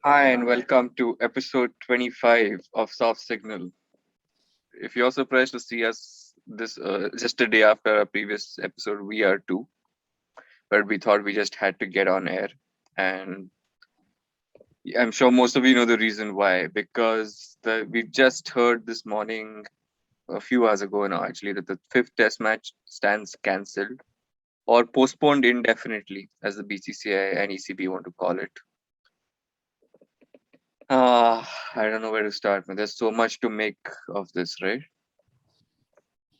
Hi, and welcome to episode 25 of Soft Signal. If you're surprised to see us this just a day after our previous episode, we are too, but we thought we just had to get on air. And I'm sure most of you know the reason why, because we just heard this morning, a few hours ago now, actually, that the fifth test match stands cancelled or postponed indefinitely, as the BCCI and ECB want to call it. I don't know where to start, man. There's so much to make of this, right?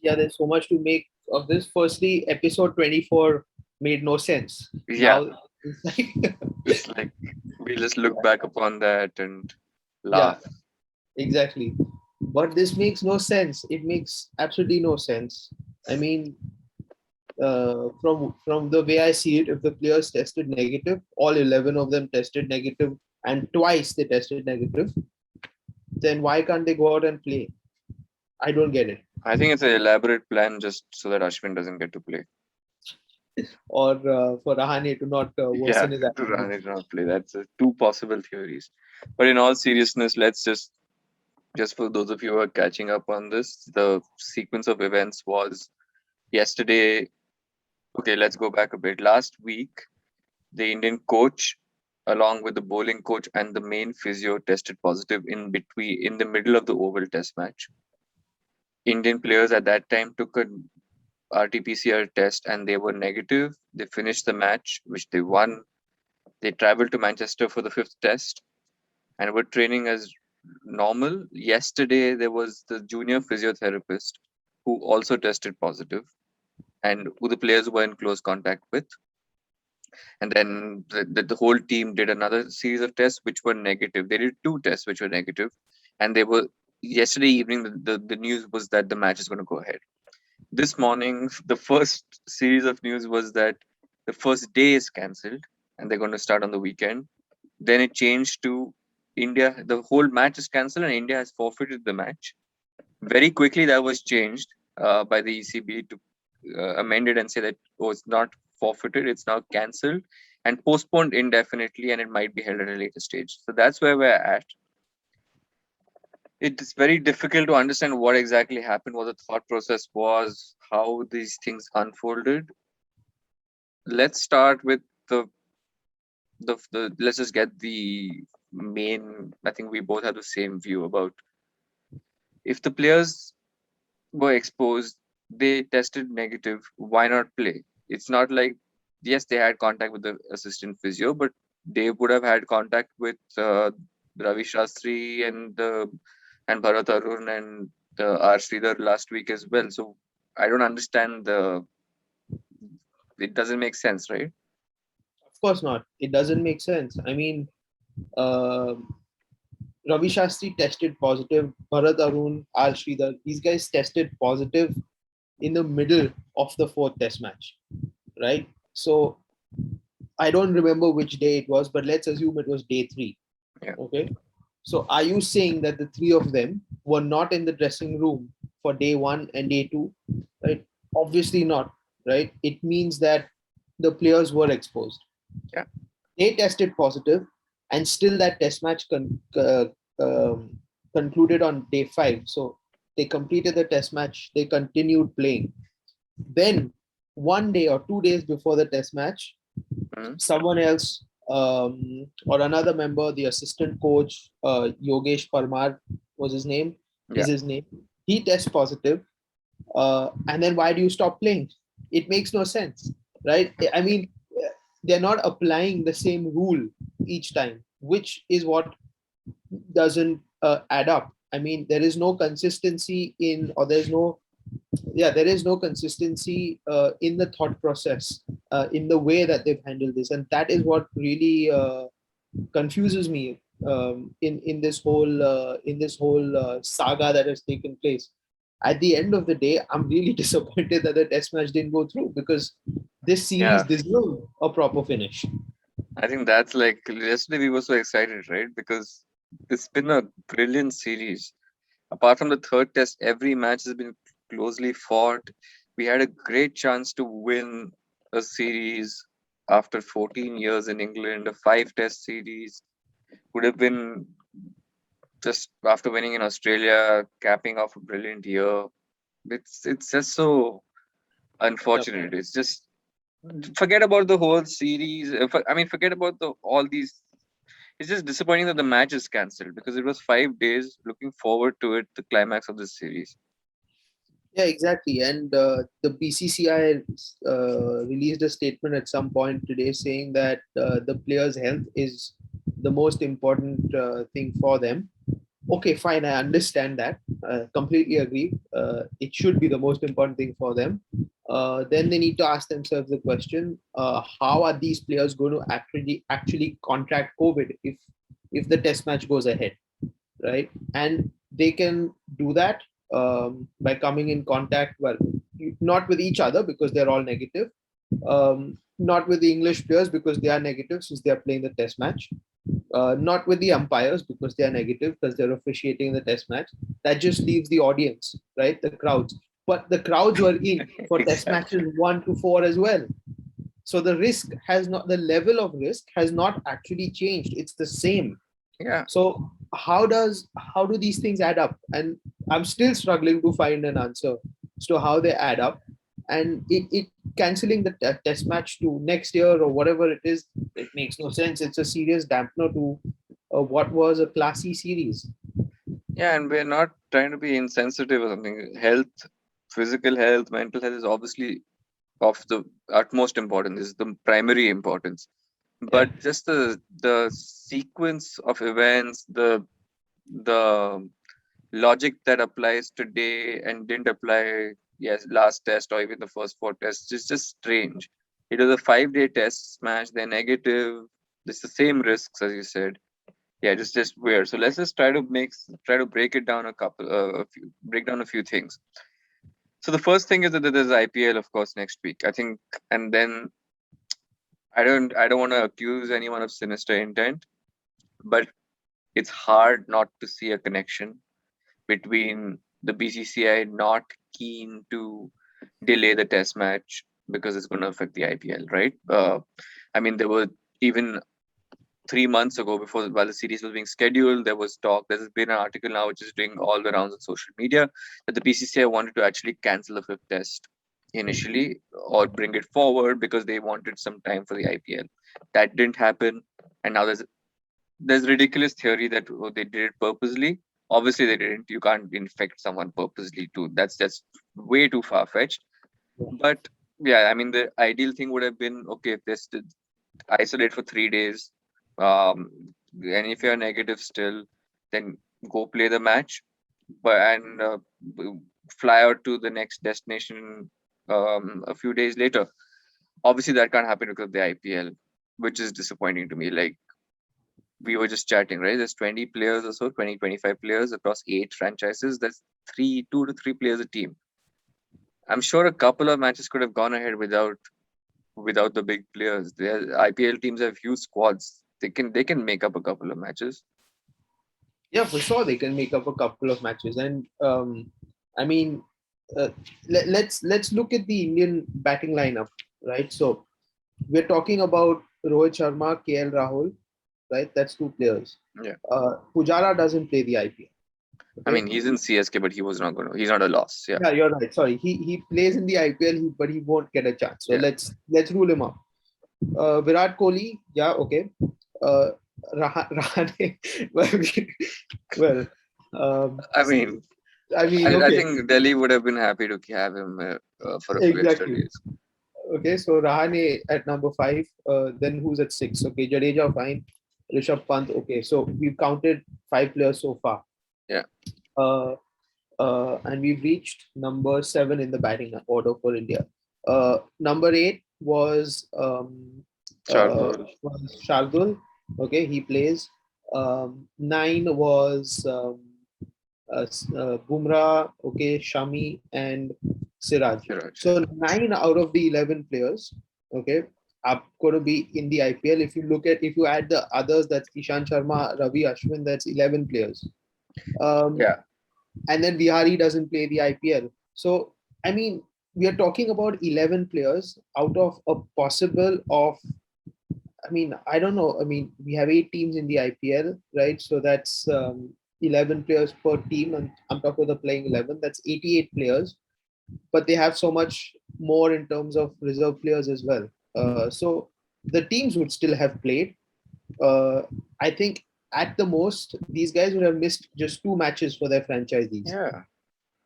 Yeah, there's so much to make of this. Firstly, episode 24 made no sense. Yeah, Now it's like, it's like we just look back upon that and yeah, laugh. exactly. But this makes no sense. It makes absolutely no sense. I mean, from the way I see it, if the players tested negative, all 11 of them tested negative, and twice they tested negative, then why can't they go out and play? I don't get it. I think it's an elaborate plan just so that Ashwin doesn't get to play. Or for Rahane to not Yeah, worsen his to run attitude. it not play. That's two possible theories. But in all seriousness, let's just for those of you who are catching up on this, the sequence of events was yesterday. Okay, let's go back a bit. Last week, the Indian coach, along with the bowling coach and the main physio, tested positive in the middle of the Oval Test match. Indian players at that time took a RT-PCR test and they were negative. They finished the match, which they won. They traveled to Manchester for the fifth test and were training as normal. Yesterday, there was the junior physiotherapist who also tested positive and who the players were in close contact with. And then the whole team did another series of tests which were negative. They did two tests which were negative, and they were yesterday evening. The news was that the match is going to go ahead. This morning, the first series of news was that the first day is cancelled and they're going to start on the weekend. Then it changed to India. The whole match is cancelled and India has forfeited the match. Very quickly, that was changed by the ECB to amend it and say that, oh, it's not forfeited, it's now cancelled and postponed indefinitely, and it might be held at a later stage. So that's where we're at. It is very difficult to understand what exactly happened, what the thought process was, how these things unfolded. Let's start with the the let's just get the main. I think we both have the same view about if the players were exposed, they tested negative, why not play? It's not like, yes, they had contact with the assistant physio, but they would have had contact with Ravi Shastri and Bharat Arun and R. Sridhar last week as well. So I don't understand it doesn't make sense, right? Of course not. It doesn't make sense. I mean, uh, Ravi Shastri tested positive. Bharat Arun, R. Sridhar, these guys tested positive in the middle of the fourth test match, right? So I don't remember which day it was, but let's assume it was day three. Yeah. Okay. So are you saying that the three of them were not in the dressing room for day one and day two? Right? Obviously not, right? It means that the players were exposed. Yeah. They tested positive, and still that test match concluded on day five. So they completed the test match, they continued playing. Then, 1 day or 2 days before the test match, Mhm. someone else or another member, the assistant coach, Yogesh Parmar was his name, Yeah. is his name. He tests positive, and then why do you stop playing? It makes no sense, right? I mean, they're not applying the same rule each time, which is what doesn't add up. I mean, there is no consistency in, or there's no, yeah, there is no consistency in the thought process, in the way that they've handled this, and that is what really confuses me in this whole saga that has taken place. At the end of the day, I'm really disappointed that the test match didn't go through, because this series Yeah. deserved a proper finish. I think that's like yesterday we were so excited, right? Because it's been a brilliant series. Apart from the third test, every match has been closely fought. We had a great chance to win a series after 14 years in England, a five test series. would have been just after winning in Australia, capping off a brilliant year. It's just so Yeah. unfortunate. It's just forget about the whole series. I mean, forget about the all these. It's just disappointing that the match is cancelled because it was 5 days. Looking forward to it, the climax of this series. Yeah, exactly. And the BCCI released a statement at some point today saying that the players' health is the most important thing for them. Okay, fine, I understand that. Completely agree. It should be the most important thing for them. Then they need to ask themselves the question: how are these players going to actually contract COVID if the test match goes ahead, right? And they can do that by coming in contact, well, not with each other because they're all negative, not with the English players because they are negative since they are playing the test match, not with the umpires because they are negative because they're officiating the test match. That just leaves the audience, right? The crowds. But the crowds were in for test Exactly. matches 1 to 4 as well. So the risk has not, the level of risk has not actually changed. It's the same. Yeah. So how do these things add up? And I'm still struggling to find an answer as to how they add up. And it canceling the test match to next year or whatever it is, it makes no sense. It's a serious dampener to what was a classy series. Yeah, and we're not trying to be insensitive or something. Health, physical health, mental health is obviously of the utmost importance. Is the primary importance. Yeah, But just the sequence of events, the logic that applies today and didn't apply, yes, last test or even the first 4 tests is just strange. It was a 5 day test smash, they're negative. It's the same risks as you said. Yeah, just weird. So let's just try to break it down break down a few things. So the first thing is that there's IPL, of course, next week, I think. And then I don't want to accuse anyone of sinister intent, but it's hard not to see a connection between the BCCI not keen to delay the test match because it's going to affect the IPL, right? I mean, there were even 3 months ago, before while the series was being scheduled, there was talk. There's been an article now which is doing all the rounds on social media that the BCCI wanted to actually cancel the fifth test initially or bring it forward because they wanted some time for the IPL. That didn't happen, and now there's ridiculous theory that they did it purposely. Obviously, they didn't. You can't infect someone purposely too. That's just way too far fetched. But yeah, I mean, the ideal thing would have been okay if they still isolate for 3 days. And if you're negative still, then go play the match, but and fly out to the next destination a few days later. Obviously, that can't happen because of the IPL, which is disappointing to me. Like we were just chatting, right? There's 20 players or so, 20, 25 players across 8 franchises. That's 2 to 3 players a team. I'm sure a couple of matches could have gone ahead without the big players. The IPL teams have huge squads. They can make up a couple of matches. yeah, for sure they can make up a couple of matches. And I mean, uh, let's look at the Indian batting lineup, right? So we're talking about Rohit Sharma, KL Rahul, right? That's two players. Yeah. Pujara doesn't play the IPL. I Okay. mean, he's in CSK, but he's not a loss. Yeah. Yeah, you're right. Sorry, he plays in the IPL, but he won't get a chance. So Yeah. let's rule him out. Virat Kohli, yeah, okay. Uh, Rahane, well, well, um, I mean, I mean, I okay, think Delhi would have been happy to have him for a few extra exactly. days. Okay, so Rahane at number 5. Then who's at 6? Okay, Jadeja, fine. Rishabh Pant, okay. So we've counted 5 players so far. Yeah. Uh, and we've reached number 7 in the batting order for India. Number 8 Shardul. was Shardul. Okay, he plays. 9 was Bumrah, okay, Shami, and Siraj. Siraj. So 9 out of the 11 players, okay, are going to be in the IPL. If you add the others, that's Ishan Sharma, Ravi Ashwin, that's 11 players. Um, Yeah. and then Vihari doesn't play the IPL. So, I mean, we are talking about 11 players out of a possible of I mean, I don't know. I mean, we have 8 teams in the IPL, right? So that's 11 players per team. And I'm talking about the playing 11. That's 88 players, but they have so much more in terms of reserve players as well. So the teams would still have played. Uh, I think at the most, these guys would have missed just 2 matches for their franchisees. Yeah.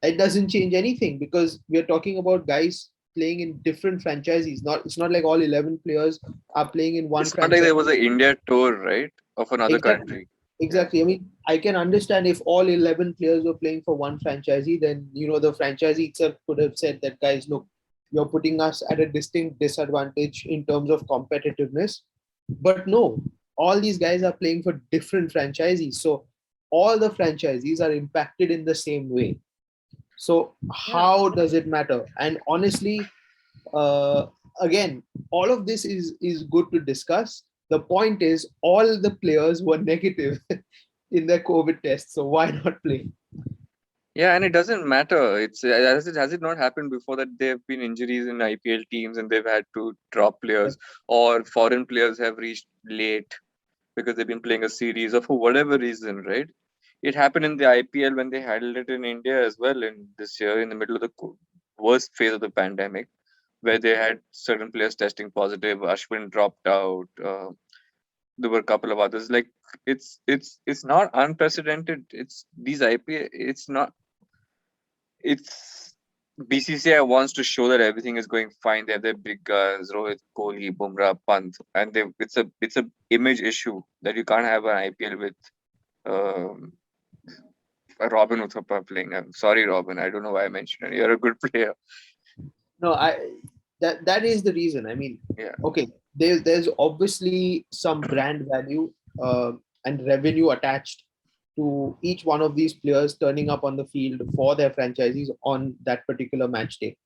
It doesn't change anything because we are talking about guys playing in different franchisees. Not It's not like all 11 players are playing in one It's not like franchise. there was an India tour, right? Of another Exactly. country. Yeah. Exactly. I mean, I can understand if all 11 players were playing for one franchisee, then, the franchisee itself could have said that, guys, look, you're putting us at a distinct disadvantage in terms of competitiveness. But no, all these guys are playing for different franchisees. So all the franchisees are impacted in the same way. So Yeah. how does it matter? And honestly, uh, again, all of this is good to discuss. The point is, all the players were negative in their COVID test, so why not play? Yeah, and it doesn't matter. It's has it not happened before that there have been injuries in IPL teams and they've had to drop Yeah, players, or foreign players have reached late because they've been playing a series or for whatever reason, right? It happened in the IPL when they handled it in India as well in this year in the middle of the worst phase of the pandemic, where they had certain players testing positive. Ashwin dropped out. There were a couple of others. Like it's not unprecedented. It's these IPL. It's not. It's BCCI wants to show that everything is going fine. They have their big guys, Rohit, Kohli, Bumrah, Pant, and it's a image issue that you can't have an IPL with um, a Robin Uthappa playing. I'm sorry, Robin. I don't know why I mentioned it. You're a good player. no, that is the reason. I mean, Yeah, okay, there's obviously some brand value and revenue attached to each one of these players turning up on the field for their franchisees on that particular match day.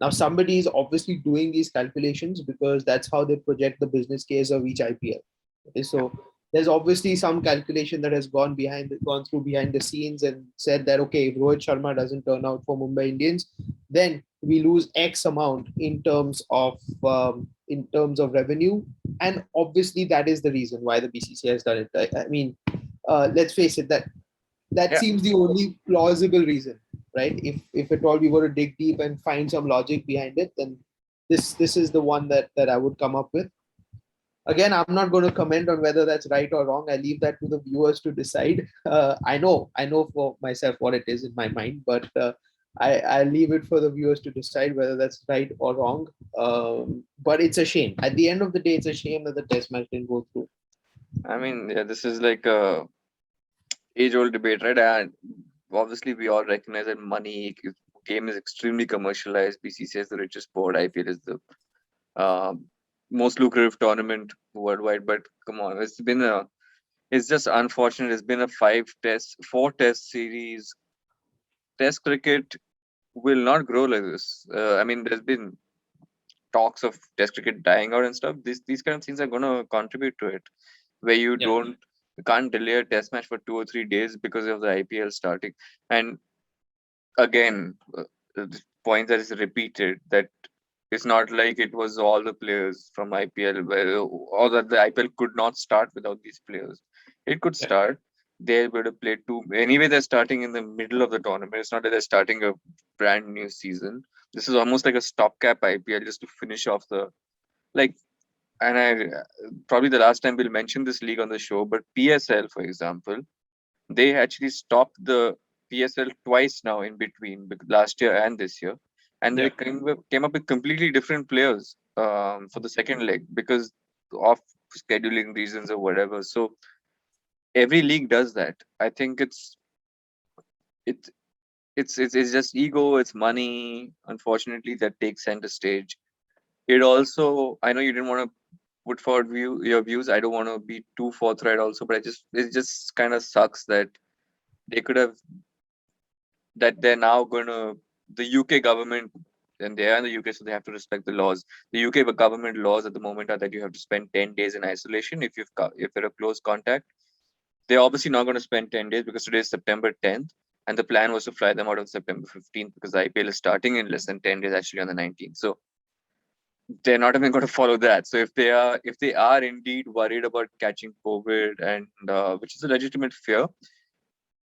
Now, somebody is obviously doing these calculations because that's how they project the business case of each IPL. Okay, yeah, so there's obviously some calculation that has gone through behind the scenes and said that, okay, if Rohit Sharma doesn't turn out for Mumbai Indians, then we lose X amount in terms of revenue, and obviously that is the reason why the BCCI has done it. I mean, let's face it, that yeah. seems the only plausible reason, right? If at all we were to dig deep and find some logic behind it, then this is the one that I would come up with. Again, I'm not going to comment on whether that's right or wrong. I leave that to the viewers to decide. I know for myself what it is in my mind, but I leave it for the viewers to decide whether that's right or wrong. But it's a shame. At the end of the day, it's a shame that the test match didn't go through. I mean, yeah, this is like a age-old debate, right? And obviously, we all recognize that game is extremely commercialized. BCCI is the richest board. IPL is the um, most lucrative tournament worldwide. But come on, it's just unfortunate. It's been a four test series. Test cricket will not grow like this. I mean, there's been talks of test cricket dying out and stuff. These kind of things are gonna contribute to it, where Yep. you can't delay a test match for 2 or 3 days because of the IPL starting. And again, the point that is repeated that it's not like it was all the players from IPL, or that the IPL could not start without these players. It could Yeah. start. They were to play two. Anyway, they're starting in the middle of the tournament. It's not that they're starting a brand new season. This is almost like a stopgap IPL just to finish off the like. And probably the last time we'll mention this league on the show, but PSL, for example, they actually stopped the PSL twice now in between, last year and this year, and they Yeah. came up with completely different players for the second leg because of scheduling reasons or whatever. So every league does that. I think it's it's just ego, it's money. Unfortunately, that takes center stage. It also, I know you didn't want to put forward your views. I don't want to be too forthright also, but it just kind of sucks that they could have that they're now going to the UK government, and they are in the UK, so they have to respect the laws. The UK government laws at the moment are that you have to spend 10 days in isolation if you're a close contact. They're obviously not going to spend 10 days because today is September 10th, and the plan was to fly them out on September 15th because the IPL is starting in less than 10 days, actually on the 19th. So they're not even going to follow that. So if they are indeed worried about catching COVID, and which is a legitimate fear,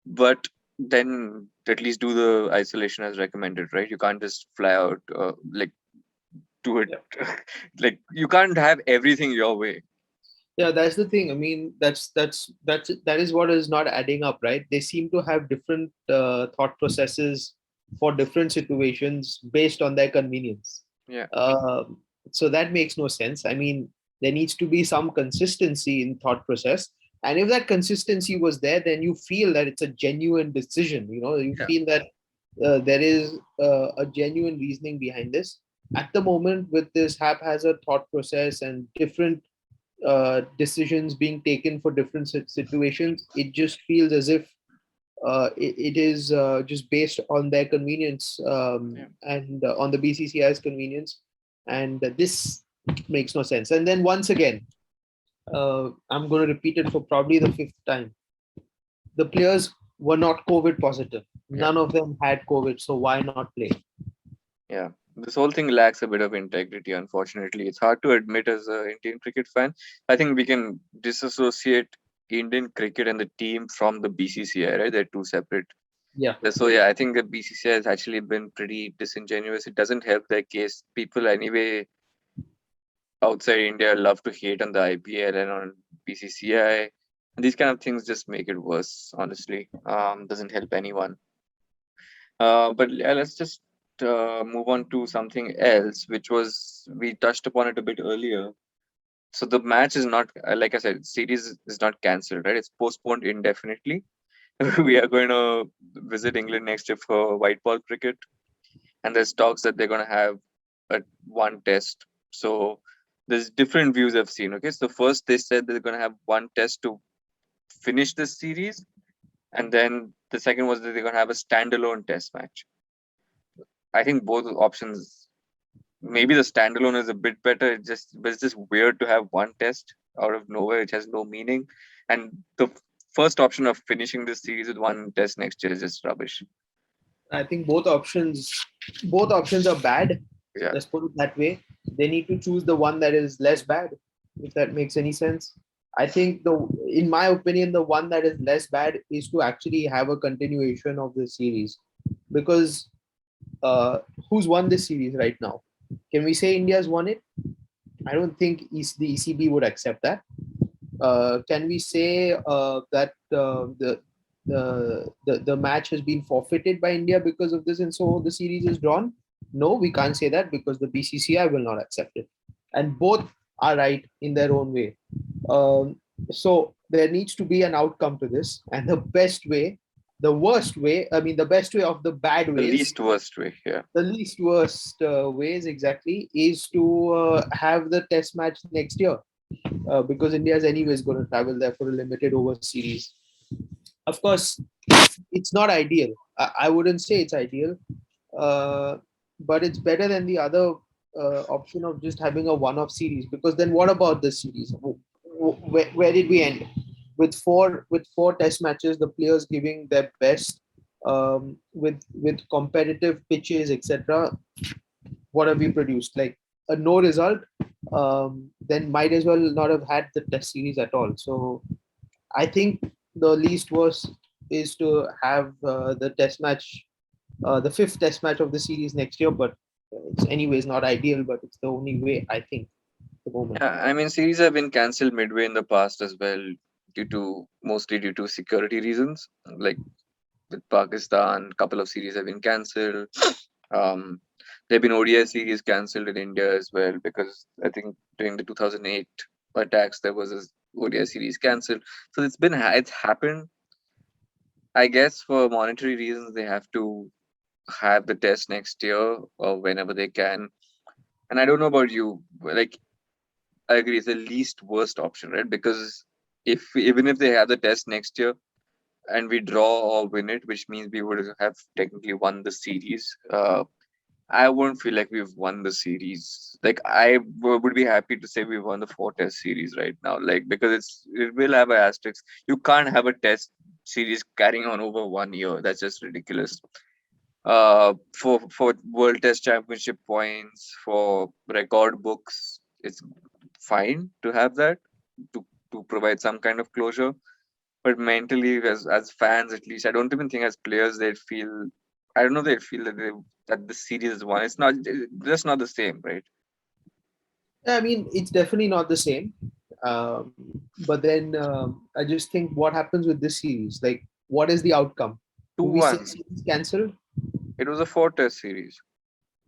but then at least do the isolation as recommended, right? You can't just fly out, like, do it. Yeah. Like, you can't have everything your way. Yeah, that's the thing. I mean, that is what is not adding up, right? They seem to have different thought processes for different situations based on their convenience. Yeah, Um so that makes no sense. I mean, there needs to be some consistency in thought process, and if that consistency was there, then you feel that it's a genuine decision. You know, you yeah, feel that there is a genuine reasoning behind this. At the moment, with this haphazard thought process and different decisions being taken for different situations, it just feels as if it is just based on their convenience, yeah. and on the BCCI's convenience, and this makes no sense. And then once again, I'm going to repeat it for probably the fifth time. The players were not COVID positive. Yeah. None of them had COVID, so why not play? Yeah, this whole thing lacks a bit of integrity, unfortunately. It's hard to admit as an Indian cricket fan. I think we can disassociate Indian cricket and the team from the BCCI, right? They're two separate. Yeah, So, yeah, I think the BCCI has actually been pretty disingenuous. It doesn't help their case. People, anyway, outside India love to hate on the IPL and on BCCI. And these kind of things just make it worse, honestly. Doesn't help anyone. But yeah, let's just move on to something else, which was we touched upon it a bit earlier. So the match is not, like I said, series is not cancelled, right? It's postponed indefinitely. We are going to visit England next year for white ball cricket, and there's talks that they're going to have a one test. So there's different views I've seen. Okay, so first they said they're going to have one test to finish this series, and then the second was that they're going to have a standalone test match. I think both options, maybe the standalone is a bit better. But it's just weird to have one test out of nowhere, which has no meaning. And the first option of finishing this series with one test next year is just rubbish. I think both options are bad. Yeah, Let's put it that way. They need to choose the one that is less bad, if that makes any sense. I think in my opinion, the one that is less bad is to actually have a continuation of the series, because who's won this series right now? Can we say India's won it? I don't think the ECB would accept that. Can we say that the match has been forfeited by India because of this, and so the series is drawn? No, we can't say that because the BCCI will not accept it, and both are right in their own way. So there needs to be an outcome to this, and the best way, the worst way, I mean, the best way of the bad the ways, least worst way. Yeah, the least worst ways exactly, is to have the test match next year, because India is anyways going to travel there for a limited over series. Of course, it's not ideal. I wouldn't say it's ideal, uh, but it's better than the other option of just having a one-off series. Because then, what about this series? Where did we end? With four test matches, the players giving their best, with competitive pitches, etc. What have we produced? Like a no result, then might as well not have had the test series at all. So I think the least worst is to have the test match, the fifth test match of the series next year. But it's anyways not ideal, but it's the only way I think at the moment. yeah. I mean, series have been cancelled midway in the past as well, mostly due to security reasons. Like with Pakistan, a couple of series have been cancelled. Um, there have been ODI series cancelled in India as well because I think during the 2008 attacks there was a ODI series cancelled. So it's happened. I guess for monetary reasons they have to have the test next year or whenever they can. And I don't know about you, like I agree, it's the least worst option, right? Because if even if they have the test next year and we draw or win it, which means we would have technically won the series. I won't feel like we've won the series. Like would be happy to say we won the four test series right now. Like because it will have an asterisk. You can't have a test series carrying on over 1 year. That's just ridiculous. For World Test Championship points, for record books, it's fine to have that to provide some kind of closure. But mentally, as fans, at least, I don't even think as players they feel. I don't know. They feel that that the series is won. It's not. Just not the same, right? Yeah, I mean, it's definitely not the same. But then I just think what happens with this series? Like, what is the outcome? Two Do we say one. series cancelled? It was a four-test series.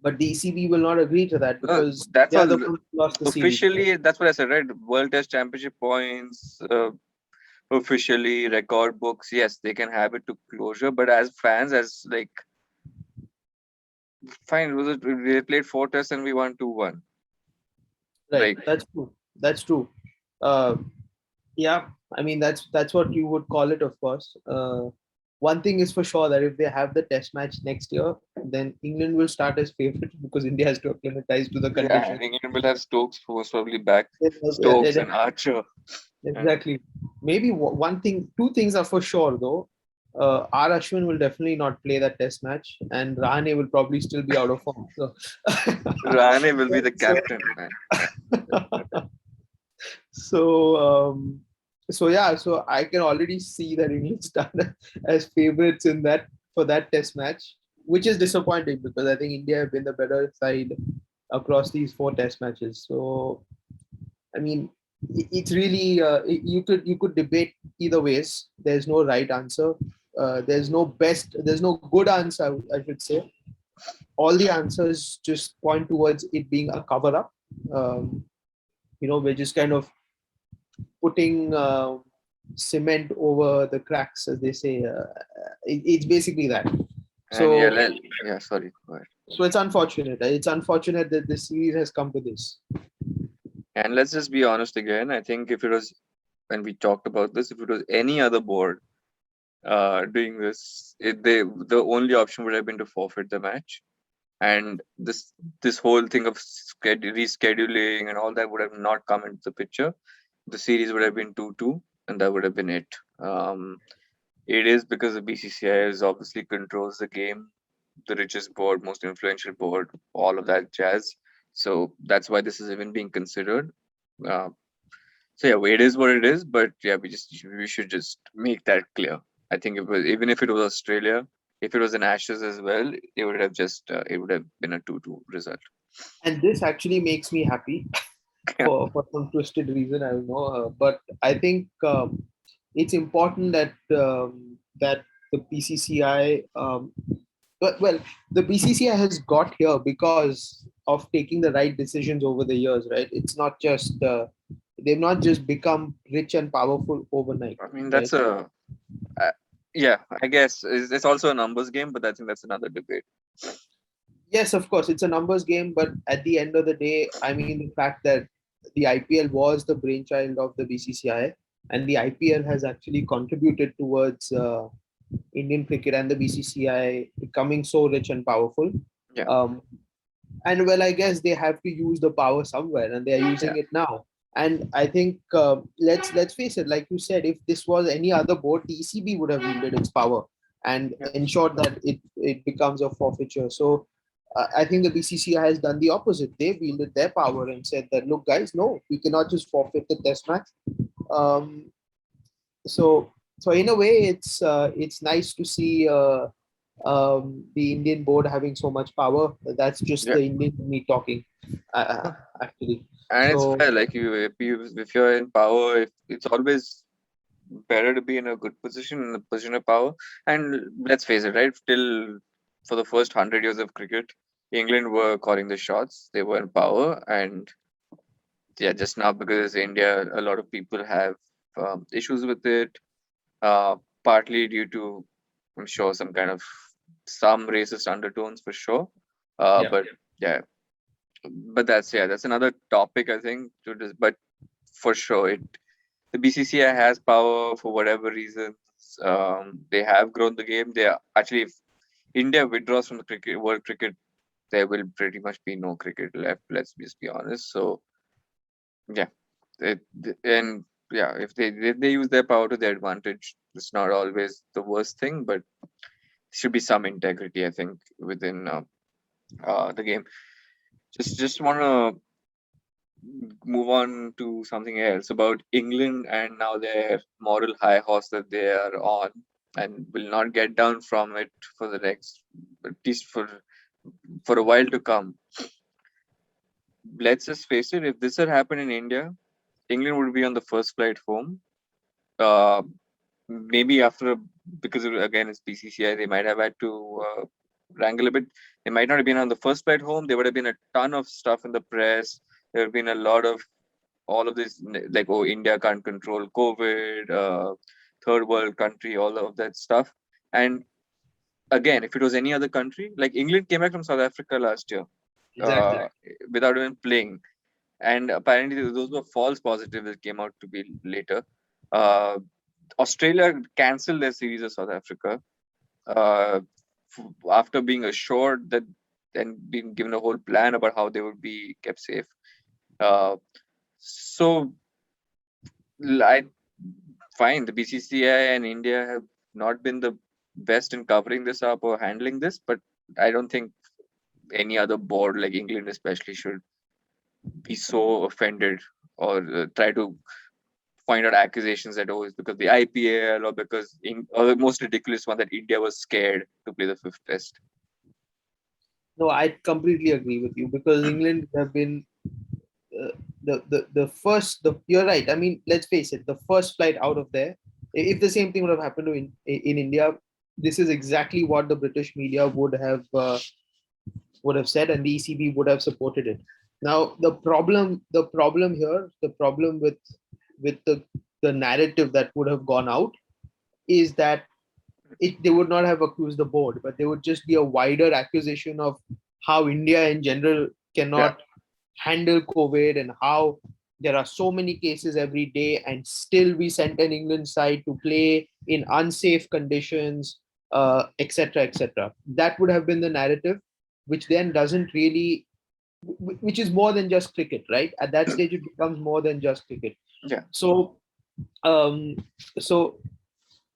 But the ECB will not agree to that Uh, because that's they are all. the ones who lost the series. Officially, that's what I said, right? World Test Championship points. Officially, record books. Yes, they can have it to closure. But as fans, as like, fine. Was it? They played four tests and we won 2-1. Right. Like, That's true. That's true. Uh, yeah, I mean that's what you would call it, of course. One thing is for sure that if they have the test match next year, then England will start as favorites because India has to acclimatize to the yeah, conditions. England will have Stokes most probably back. Yeah, Stokes and Archer. And exactly. Maybe one thing, two things are for sure though. R. Ashwin will definitely not play that test match, and Rahane will probably still be out of form. So, Rane will be the so, captain, man. so, so yeah, so I can already see that England start as favorites in that for that test match, which is disappointing because I think India have been the better side across these four test matches. So I mean, it's really you could debate either ways. There's no right answer. There's no good answer. I should say. All the answers just point towards it being a cover up. Um, we're just kind of putting cement over the cracks, as they say. It's basically that. And yeah, So, yeah, sorry. Go ahead. so it's unfortunate. It's unfortunate that this series has come to this. And let's just be honest again. I think if it was, when we talked about this, if it was any other board doing this, the only option would have been to forfeit the match. And this whole thing of rescheduling and all that would have not come into the picture. The series would have been 2-2, and that would have been it. It is because the BCCI is obviously controls the game, the richest board, most influential board, all of that jazz. So that's why this is even being considered. Uh, so yeah, it is what it is. But yeah, we should just make that clear. I think it was, even if it was Australia, if it was an Ashes as well, it would have been a 2-2 result. And this actually makes me happy for some twisted reason. I don't know, but I think it's important that the BCCI, well, the BCCI has got here because of taking the right decisions over the years, right? It's not just they've not just become rich and powerful overnight, I mean, right? uh, yeah, I guess it's also a numbers game, but I think that's another debate. Yes, of course, it's a numbers game, but at the end of the day, I mean, the fact that the IPL was the brainchild of the BCCI, and the IPL has actually contributed towards Indian cricket and the BCCI becoming so rich and powerful. Yeah, Um, and well, I guess they have to use the power somewhere, and they are yeah, using it now. And I think let's face it, like you said, if this was any other board, the ECB would have wielded its power and yeah. ensured that it becomes a forfeiture. So I think the BCCI has done the opposite. They wielded their power and said that, look, guys, no, we cannot just forfeit the test match. Um, so in a way, it's nice to see the Indian board having so much power. That's just Yeah. the Indian me talking, actually. And it's So fair, like if you're in power, it's always better to be in a good position, in a position of power. And let's face it, right? Till for the first 100 years of cricket, England were calling the shots. They were in power, and yeah, just now because India, a lot of people have issues with it. Partly due to, I'm sure, some racist undertones for sure. yeah, But yeah, but that's another topic I think to this. But for sure, the BCCI has power for whatever reasons. They have grown the game. They are actually, if India withdraws from the world cricket, there will pretty much be no cricket left. Let's just be honest. So yeah, and yeah, if they use their power to their advantage, it's not always the worst thing. But should be some integrity, I think, within the game. Just want to move on to something else about England and now their moral high horse that they are on, and will not get down from it for the next, at least for a while to come. Let's just face it, if this had happened in India, England would be on the first flight home. Uh, Maybe after, because again it's BCCI, they might have had to wrangle a bit. They might not have been on the first flight home. There would have been a ton of stuff in the press. There have been a lot of all of this, like, oh, India can't control COVID, third world country, all of that stuff. And again, if it was any other country, like England came back from South Africa last year, Exactly. uh, without even playing, and apparently those were false positives that came out to be later. Uh, Australia cancelled their series of South Africa, uh, after being assured that and being given a whole plan about how they would be kept safe. Uh, so I find the BCCI and India have not been the best in covering this up or handling this, but I don't think any other board, like England especially, should be so offended or try to find out accusations that, oh, it's because the IPL, or because or the most ridiculous one, that India was scared to play the fifth test. No, I completely agree with you because England have been the first. You're right. I mean, let's face it. The first flight out of there, if the same thing would have happened to in India, this is exactly what the British media would have said, and the ECB would have supported it. Now, the problem here, the problem with the narrative that would have gone out is that they would not have accused the board, but there would just be a wider accusation of how India in general Yeah, cannot handle COVID and how there are so many cases every day, and still we sent an England side to play in unsafe conditions, etc., etc. That would have been the narrative, which then doesn't really, which is more than just cricket, right? At that stage, it becomes more than just cricket. yeah, So, um, so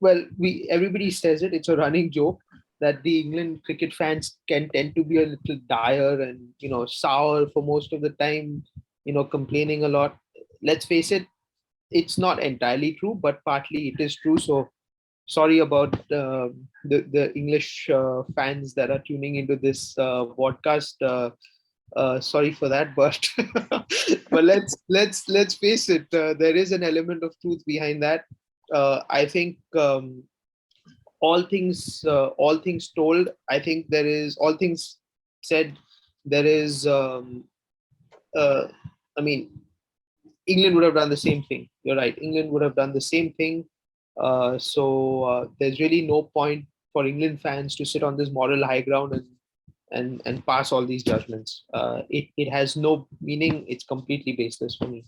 well, we everybody says it. It's a running joke that the England cricket fans can tend to be a little dire and sour for most of the time, complaining a lot. Let's face it, it's not entirely true, but partly it is true. So sorry about the English fans that are tuning into this podcast. Sorry for that, but but let's face it. There is an element of truth behind that. I think all things told, I think there is all things said. There is, uh, I mean, England would have done the same thing. You're right. England would have done the same thing. So there's really no point for England fans to sit on this moral high ground and pass all these judgments. It has no meaning. It's completely baseless for me.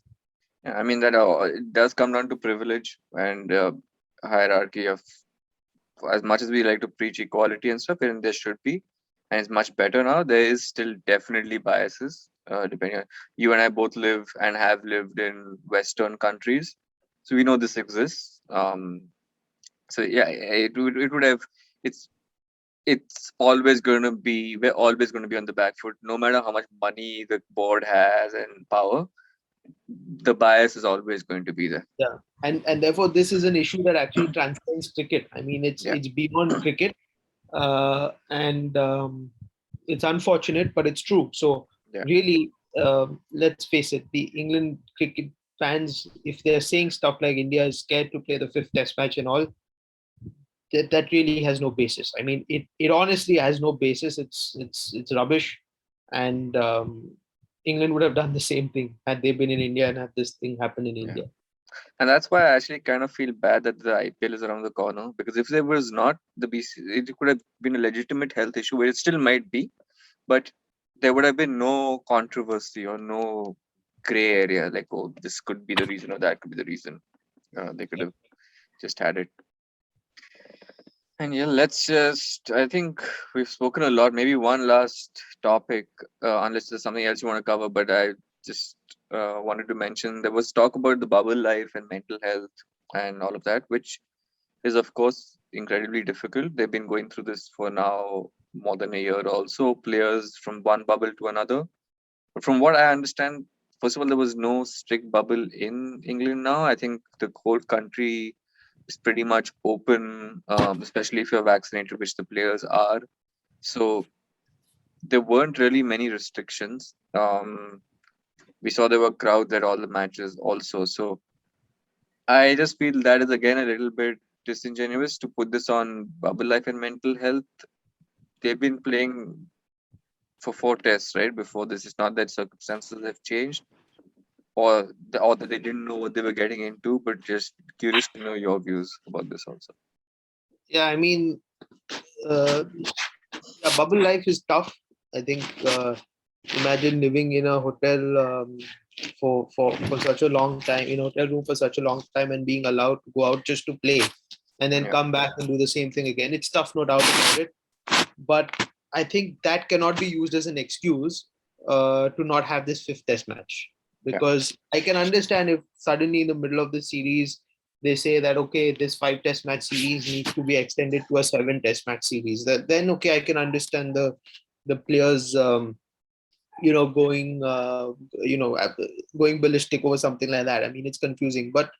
yeah. I mean that it does come down to privilege and hierarchy of, as much as we like to preach equality and stuff, and there should be, and it's much better now. There is still definitely biases. Depending on, you and I both live and have lived in Western countries, so we know this exists. So yeah, it would have, it's it's always going to be, we're always going to be on the back foot, no matter how much money the board has and power. The bias is always going to be there. Yeah, and therefore this is an issue that actually transcends cricket. I mean, it's Yeah, it's beyond cricket, and it's unfortunate, but it's true. So yeah, really, let's face it: the England cricket fans, if they're saying stuff like India is scared to play the fifth Test match and all, that really has no basis. I mean, it honestly has no basis. It's rubbish, and England would have done the same thing had they been in India and had this thing happen in yeah. India. And that's why I actually kind of feel bad that the IPL is around the corner, because if there was not the BC, it could have been a legitimate health issue, where it still might be, but there would have been no controversy or no gray area like, oh, this could be the reason or that could be the reason. They could have just had it. And yeah, let's just, I think we've spoken a lot. Maybe one last topic, unless there's something else you want to cover, but I just wanted to mention there was talk about the bubble life and mental health and all of that, which is, of course, incredibly difficult. They've been going through this for now more than a year also, players from one bubble to another. But from what I understand, first of all, there was no strict bubble in England now. I think the whole country is pretty much open, especially if you're vaccinated, which the players are. So there weren't really many restrictions. We saw there were crowds at all the matches also. So I just feel that is again a little bit disingenuous to put this on bubble life and mental health. They've been playing for four tests, right? Before this, it's not that circumstances have changed, or that they didn't know what they were getting into. But just curious to know your views about this also. Yeah, I mean, uh, yeah, bubble life is tough. I think imagine living in a hotel for such a long time, in a hotel room for such a long time, and being allowed to go out just to play, and then Yeah, come back and do the same thing again. It's tough, no doubt about it. But I think that cannot be used as an excuse to not have this fifth test match. yeah, Because I can understand if suddenly in the middle of the series they say that okay, this five test match series needs to be extended to a seven test match series. Then okay, I can understand the players going going ballistic over something like that. I mean, it's confusing, but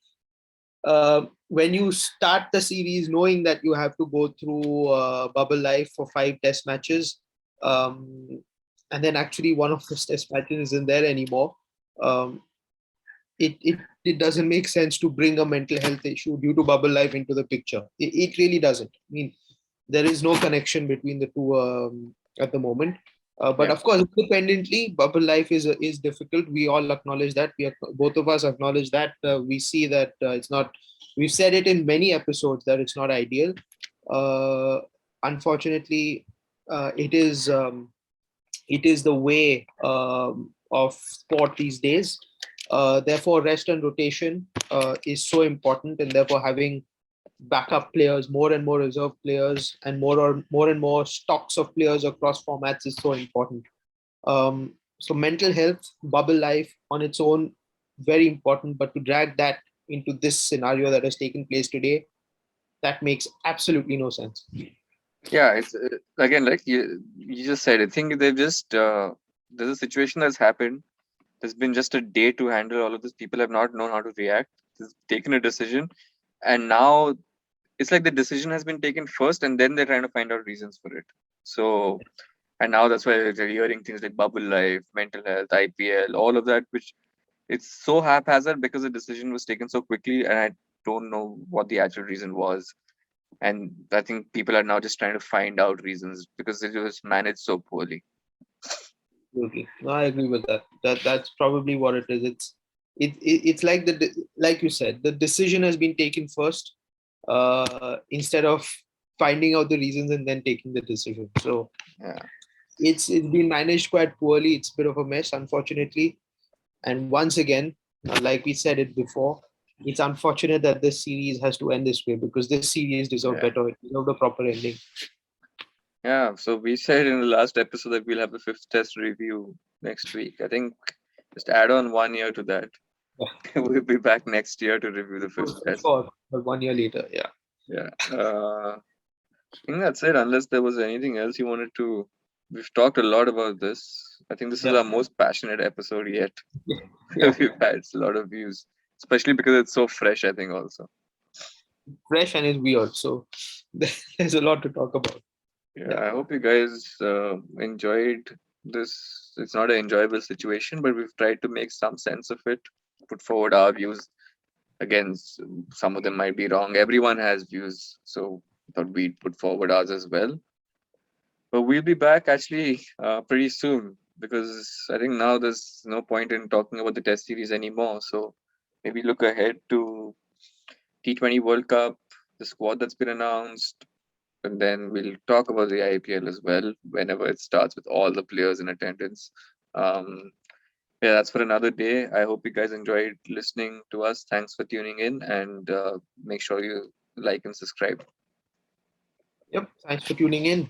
when you start the series knowing that you have to go through bubble life for five test matches, um, and then actually one of those test matches isn't there anymore, um, it doesn't make sense to bring a mental health issue due to bubble life into the picture. It really doesn't. I mean, there is no connection between the two at the moment. But yeah, of course, independently, bubble life is difficult. We all acknowledge that. Both of us acknowledge that. We see that it's not. We've said it in many episodes that it's not ideal. Uh, Unfortunately, it is. It is the way of sport these days. Therefore, rest and rotation is so important, and therefore having backup players, more and more reserve players, and more and more stocks of players across formats is so important. So mental health, bubble life on its own, very important. But to drag that into this scenario that has taken place today, that makes absolutely no sense. yeah. It's again like you just said. I think they've just there's a situation that's happened. There's been just a day to handle all of this. People have not known how to react. They've taken a decision, and now it's like the decision has been taken first, and then they're trying to find out reasons for it. So, and now that's why they're hearing things like bubble life, mental health, IPL, all of that, which it's so haphazard because the decision was taken so quickly, and I don't know what the actual reason was. And I think people are now just trying to find out reasons because it was managed so poorly. Absolutely. No, I agree with that. That's probably what it is. It's like like you said, the decision has been taken first, instead of finding out the reasons and then taking the decision. So Yeah, it's been managed quite poorly. It's a bit of a mess, unfortunately. And once again, like we said it before, it's unfortunate that this series has to end this way because this series deserved yeah, better. It deserved a proper ending. yeah. So we said in the last episode that we'll have the fifth test review next week. I think just add on 1 year to that. Yeah, We'll be back next year to review the fifth for test. sure. But 1 year later, yeah. Yeah. I think that's it. Unless there was anything else you wanted to. We've talked a lot about this. I think this is Yeah. our most passionate episode yet. Yeah. We've had a lot of views, especially because it's so fresh. I think also. Fresh and it's weird. So there's a lot to talk about. Yeah, Yeah. I hope you guys enjoyed this. It's not an enjoyable situation, but we've tried to make some sense of it, put forward our views. Again, some of them might be wrong. Everyone has views, so I thought we'd put forward ours as well. But we'll be back actually pretty soon because I think now there's no point in talking about the Test series anymore. So maybe look ahead to T20 World Cup, the squad that's been announced, and then we'll talk about the IPL as well whenever it starts with all the players in attendance. Um, yeah, that's for another day. I hope you guys enjoyed listening to us. Thanks for tuning in, and make sure you like and subscribe. Yep. Thanks for tuning in.